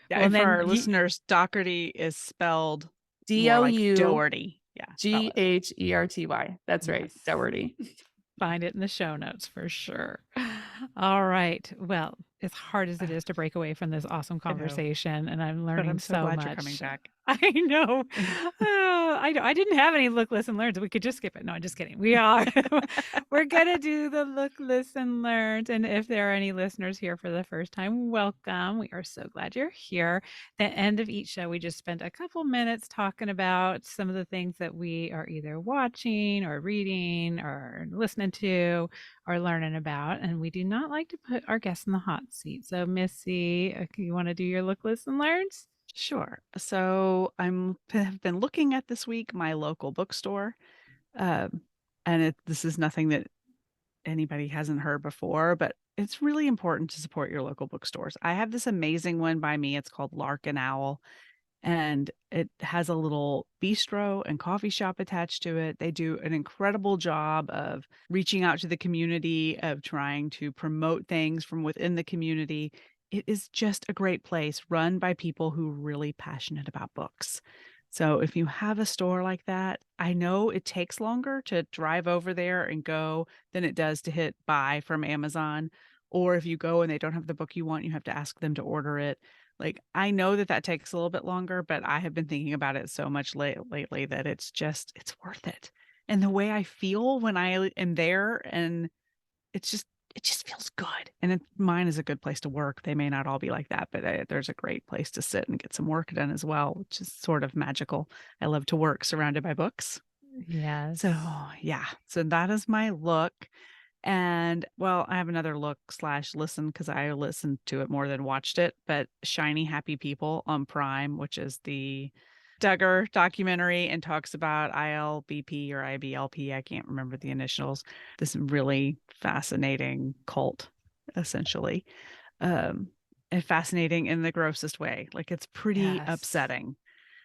Yeah, Well, and and for then our listeners, Dougherty is spelled more like Dougherty. Doherty. Yeah, spell it. That's right. yes. Dougherty. Find it in the show notes for sure. All right. Well, as hard as it is to break away from this awesome I know, conversation, and I'm but learning I'm so so glad you're coming much. back. I know. I didn't have any look, listen, learns. We could just skip it. No, I'm just kidding. We are. We're gonna do the look, listen, learns. And if there are any listeners here for the first time, welcome. We are so glad you're here. The end of each show, we just spent a couple minutes talking about some of the things that we are either watching or reading or listening to or learning about. And we do not like to put our guests in the hot seat. So, Missy, you want to do your look, listen, learns? Sure. So have been looking at this week my local bookstore, um, and this is nothing that anybody hasn't heard before, but it's really important to support your local bookstores. I have this amazing one by me. It's called Lark and Owl, and it has a little bistro and coffee shop attached to it. They do an incredible job of reaching out to the community, of trying to promote things from within the community. It is just a great place run by people who are really passionate about books. So if you have a store like that, I know it takes longer to drive over there and go than it does to hit buy from Amazon. Or if you go and they don't have the book you want, you have to ask them to order it. Like, I know that that takes a little bit longer, but I have been thinking about it so much lately that it's worth it. And the way I feel when I am there, and it just feels good. And mine is a good place to work. They may not all be like that, but there's a great place to sit and get some work done as well, which is sort of magical. I love to work surrounded by books. So, Yes. yeah. So that is my look. And well, I have another look slash listen because I listened to it more than watched it. But Shiny Happy People on Prime, which is the Duggar documentary and talks about ILBP or IBLP. I can't remember the initials. This really fascinating cult, essentially. Um, and fascinating in the grossest way. Like, it's pretty Yes. upsetting.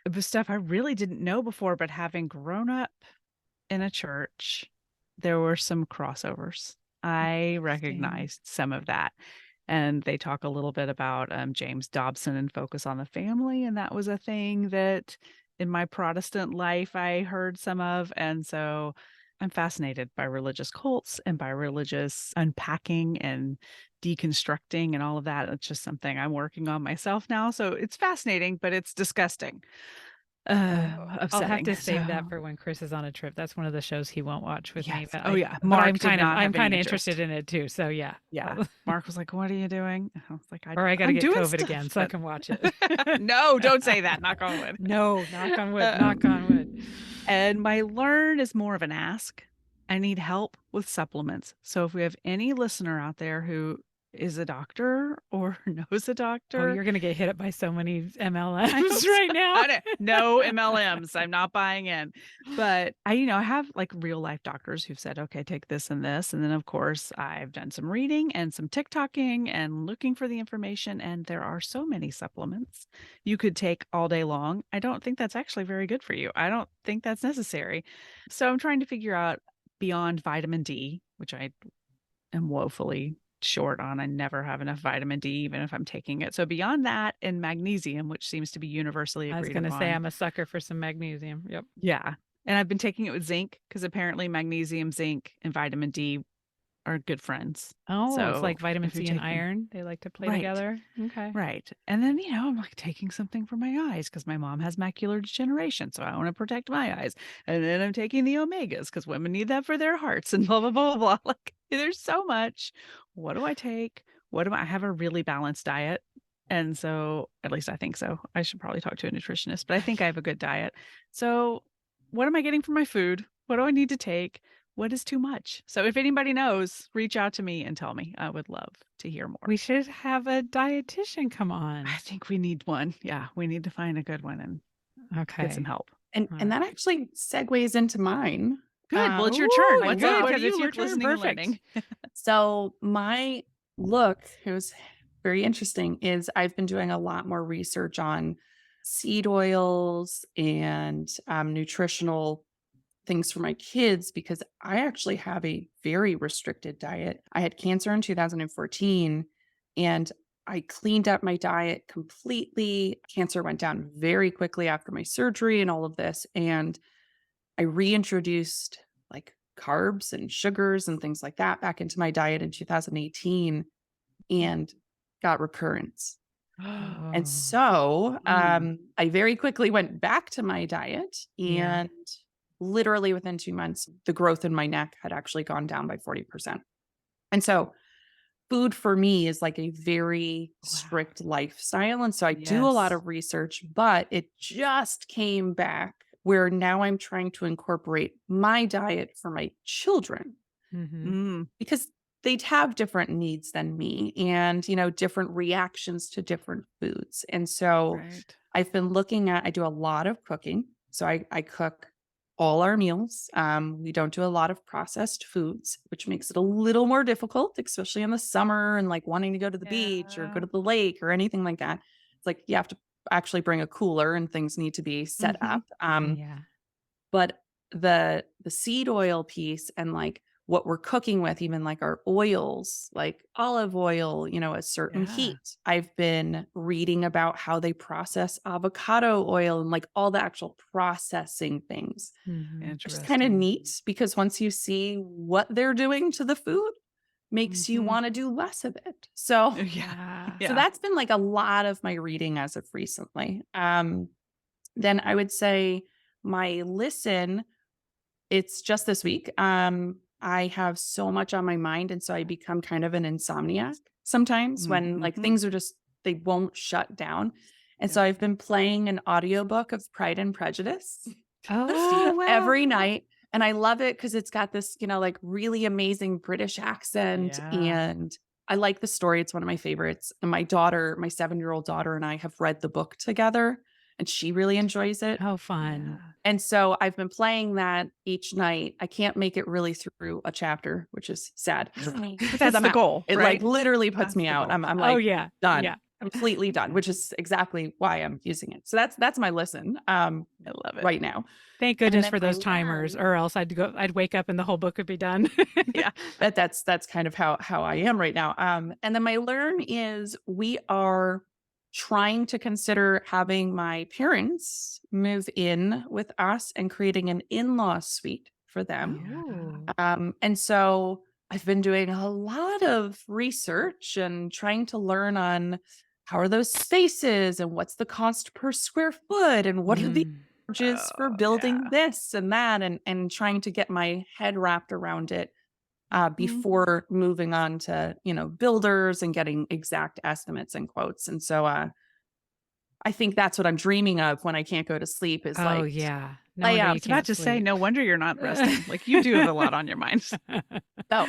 It was stuff I really didn't know before, but having grown up in a church, there were some crossovers. I recognized some of that. And they talk a little bit about James Dobson and Focus on the Family. And that was a thing that in my Protestant life I heard some of. And so I'm fascinated by religious cults and by religious unpacking and deconstructing and all of that. It's just something I'm working on myself now. So it's fascinating, but it's disgusting. I'll have Upsetting. to save that for when Chris is on a trip. That's one of the shows he won't watch with me. Yes. But Oh, yeah. but Mark I'm did kind of not I'm have any kind of interest. interested in it too. So yeah. Yeah. Mark was like, "What are you doing?" I was like, Or I got to I'm get doing COVID stuff, again so I but can watch it. no, don't say that. Knock on wood. No, knock on wood. Knock on wood. And my learn is more of an ask. I need help with supplements. So if we have any listener out there who is a doctor or knows a Oh, doctor, you're going to get hit up by so many I hope MLMs so. right now. No MLMs. I'm not buying in. But I have like real life doctors who've said, okay, take this and this. And then of course I've done some reading and some TikToking and looking for the information. And there are so many supplements you could take all day long. I don't think that's actually very good for you. I don't think that's necessary. So I'm trying to figure out beyond vitamin D, which I am woefully short on. I never have enough vitamin D, even if I'm taking it. So beyond that, and magnesium, which seems to be universally I was agreed going to say upon. I'm a sucker for some magnesium. Yep. Yeah. And I've been taking it with zinc because apparently magnesium, zinc, and vitamin D are good friends. Oh, it's So like vitamin if you're C and taking- iron. They like to play Right. together. Okay. Right. And then, I'm like taking something for my eyes because my mom has macular degeneration. So I want to protect my eyes. And then I'm taking the omegas because women need that for their hearts and blah, blah, blah, blah. Like there's so much. What do I take? I have a really balanced diet. And so, at least I think so. I should probably talk to a nutritionist, but I think I have a good diet. So, what am I getting from my food? What do I need to take? What is too much? So if anybody knows, reach out to me and tell me. I would love to hear more. We should have a dietitian come on. I think we need one. Yeah, we need to find a good one and get some help. And that actually segues into mine. Good. Well, it's your turn. Ooh, What's good, up? What 'cause do it's you your look, turn. listening, and Perfect. learning? So my look, it was very interesting, is I've been doing a lot more research on seed oils and nutritional things for my kids because I actually have a very restricted diet. I had cancer in 2014 and I cleaned up my diet completely. Cancer went down very quickly after my surgery and all of this. And I reintroduced like carbs and sugars and things like that back into my diet in 2018 and got recurrence. Oh. And so I very quickly went back to my diet and literally within 2 months, the growth in my neck had actually gone down by 40%. And so food for me is like a very strict lifestyle. And so I do a lot of research, but it just came back where now I'm trying to incorporate my diet for my children because they'd have different needs than me and, different reactions to different foods. And so I've been looking at, I do a lot of cooking. So I cook all our meals. We don't do a lot of processed foods, which makes it a little more difficult, especially in the summer and like wanting to go to the beach or go to the lake or anything like that. It's like you have to actually bring a cooler and things need to be set up. But the seed oil piece and like what we're cooking with, even like our oils, like olive oil, a certain heat. I've been reading about how they process avocado oil and like all the actual processing things. Which is kind of neat because once you see what they're doing to the food, makes you want to do less of it. So so that's been like a lot of my reading as of recently. Then I would say my listen, it's just this week. I have so much on my mind. And so I become kind of an insomniac sometimes when like things are just, they won't shut down. And so I've been playing an audiobook of Pride and Prejudice every night. And I love it because it's got this, like really amazing British accent. And I like the story. It's one of my favorites. And my daughter, my 7-year-old daughter and I have read the book together. And she really enjoys it. Oh, fun. And so I've been playing that each night. I can't make it really through a chapter, which is sad. That's the goal. It like literally puts me out. I'm like, done. Yeah. completely done, which is exactly why I'm using it. So that's my listen I love it. right now. Thank And goodness then for my those timers, learn, or else I'd wake up and the whole book would be done. Yeah. that's kind of how I am right now. And then my learn is we are trying to consider having my parents move in with us and creating an in-law suite for them. Oh. And so I've been doing a lot of research and trying to learn on how are those spaces and what's the cost per square foot and what are the Mm. charges for Oh, building yeah. this and that and trying to get my head wrapped around it Mhm. before moving on to builders and getting exact estimates and quotes. And so I think that's what I'm dreaming of when I can't go to sleep is Oh, like yeah. No lay wonder I you was out. about can't to say, sleep. no wonder you're not resting. Like, you do have a lot on your mind. Oh,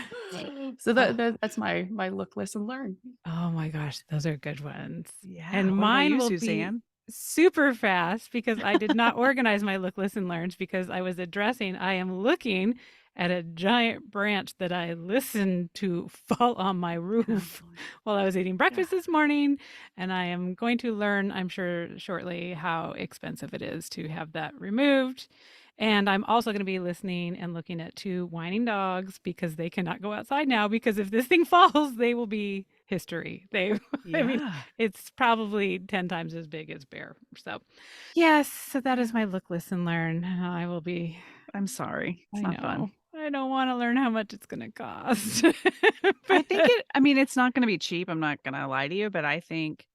so Oh. that's my look, listen, learn. Oh my gosh, those are good ones. Yeah. And What about mine you, will be Suzanne? super fast because I did not organize my look, listen, learns because I was addressing, I am looking at a giant branch that I listened to fall on my roof Oh, while I was eating yeah. breakfast this morning. And I am going to learn, I'm sure, shortly how expensive it is to have that removed. And I'm also going to be listening and looking at two whining dogs because they cannot go outside now because if this thing falls, they will be history. I mean, Yeah. it's probably 10 times as big as Bear. So, yes, so that is Yeah. my look, listen, learn. I will be, I'm sorry. It's I not fun. know, I don't want to learn how much it's going to cost. But I mean, it's not going to be cheap. I'm not going to lie to you, but I think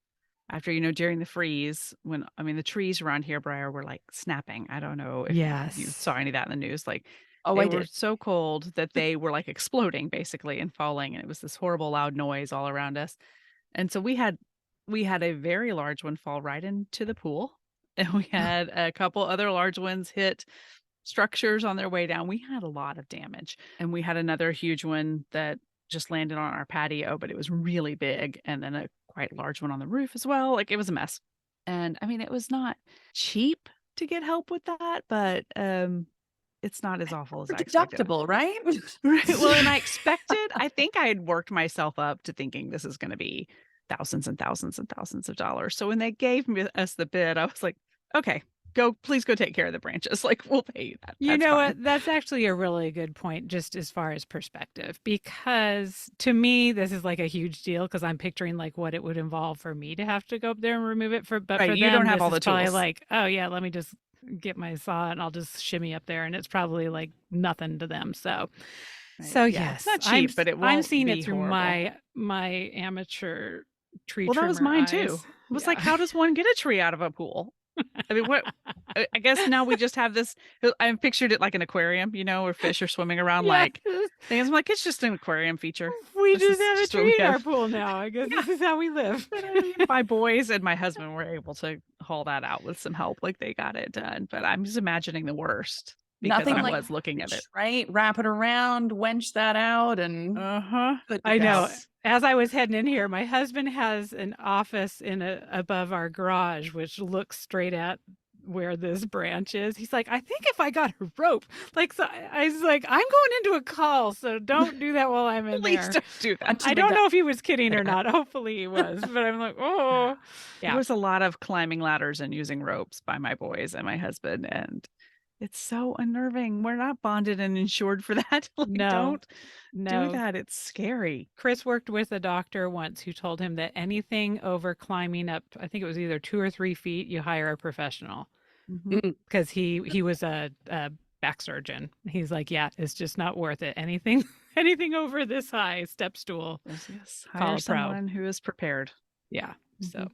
after, during the freeze, the trees around here, Briar, were like snapping. I don't know if you yes. saw any of that in the news. Like, Oh, they I were did. so cold that they were like exploding basically and falling. And it was this horrible loud noise all around us. And so we had a very large one fall right into the pool. And we had a couple other large ones hit structures on their way down. We had a lot of damage. And we had another huge one that just landed on our patio, but it was really big. And then a quite large one on the roof as well. Like, it was a mess. And I mean, it was not cheap to get help with that, but it's not as awful as For I expected. deductible, right? Right. Well, and I think I had worked myself up to thinking this is going to be thousands and thousands and thousands of dollars. So when they gave us the bid, I was like, okay, please go take care of the branches. Like, we'll pay you that. You That's know fine. what? That's actually a really good point, just as far as perspective, because to me, this is like a huge deal because I'm picturing like what it would involve for me to have to go up there and remove it. But Right. for You don't them, have this all is the probably tools. like, oh yeah, let me just get my saw and I'll just shimmy up there, and it's probably like nothing to them. So, Right. so Yeah. It's yes, not cheap, but it I'm won't seeing be it through horrible. my amateur tree Well, that was trimmer mine too. eyes. It was like, Yeah. how does one get a tree out of a pool? I mean, what? I guess now we just have this. I've pictured it like an aquarium, where fish are swimming around Yeah. like things. I'm like, it's just an aquarium feature. We This just is have a just what we tree in our have. pool now. I guess Yeah. this is how we live. But I mean, my boys and my husband were able to haul that out with some help. Like, they got it done. But I'm just imagining the worst because Nothing I like was looking at it. right? Wrap it around, wench that out, and Uh-huh. good to I know. go. Yes. As I was heading in here, my husband has an office above our garage, which looks straight at where this branch is. He's like, I think if I got a rope, like, so I was like, I'm going into a call, so don't do that while I'm in Please there. don't do that. Too I big don't to know if he was kidding or there. not. Hopefully he was, but I'm like, oh, There yeah. was a lot of climbing ladders and using ropes by my boys and my husband, and it's so unnerving. We're not bonded and insured for that. Like, No, don't do no. that. It's scary. Chris worked with a doctor once who told him that anything over climbing up, I think it was either 2 or 3 feet, you hire a professional. Mhm. Because he was a back surgeon. He's like, yeah, it's just not worth it. Anything anything over this high, step stool, Yes, call hire a pro. someone who is prepared. Yeah. So, Mhm.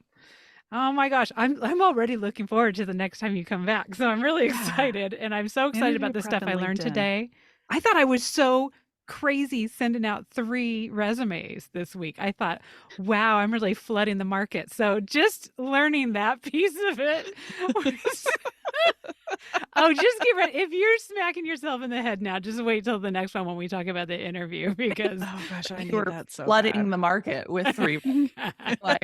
oh my gosh, I'm already looking forward to the next time you come back. So I'm really Yeah. excited, and I'm so excited Interview about the prep stuff and I learned LinkedIn. today. I thought I was so crazy sending out 3 resumes this week. I thought, wow, I'm really flooding the market. So just learning that piece of it was Oh, just get ready. If you're smacking yourself in the head now, just wait till the next one when we talk about the interview because Oh gosh, I You need were that so flooding bad. the market with 3. Like,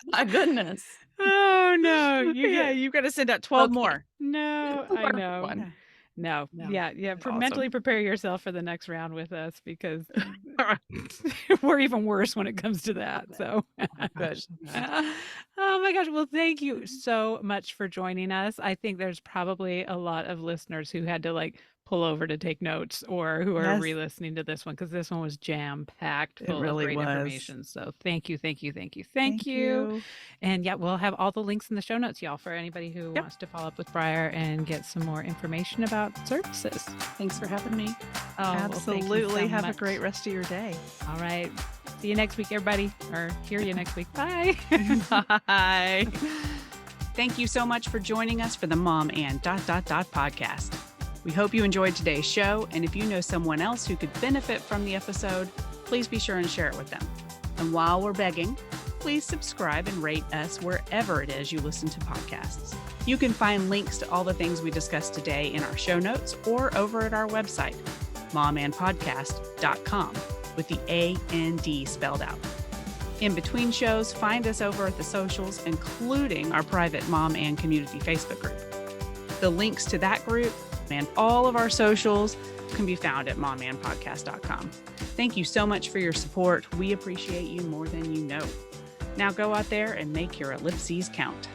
my goodness. oh no, Yeah, you gotta send out 12 Okay. more. no, I Perfect know. one. No. No, Yeah. Yeah. awesome. Mentally prepare yourself for the next round with us because we're even worse when it comes to that. So Good. Oh my gosh. Well, thank you so much for joining us. I think there's probably a lot of listeners who had to like pull over to take notes or who are Yes. re-listening to this one because this one was jam-packed It full of really great was. information. So thank you. Thank you. you. And yeah, we'll have all the links in the show notes, y'all, for anybody who Yep. wants to follow up with Briar and get some more information about services. Thanks for having me. Oh, well, thank you Absolutely. so Have a much. great rest of your day. All right. See you next week, everybody, or hear you next week. Bye. Bye. Thank you so much for joining us for the Mom and ... podcast. We hope you enjoyed today's show, and if you know someone else who could benefit from the episode, please be sure and share it with them. And while we're begging, please subscribe and rate us wherever it is you listen to podcasts. You can find links to all the things we discussed today in our show notes or over at our website, momandpodcast.com, with the A-N-D spelled out. In between shows, find us over at the socials, including our private Mom and Community Facebook group. The links to that group and all of our socials can be found at momandpodcast.com. Thank you so much for your support. We appreciate you more than you know. Now go out there and make your ellipses count.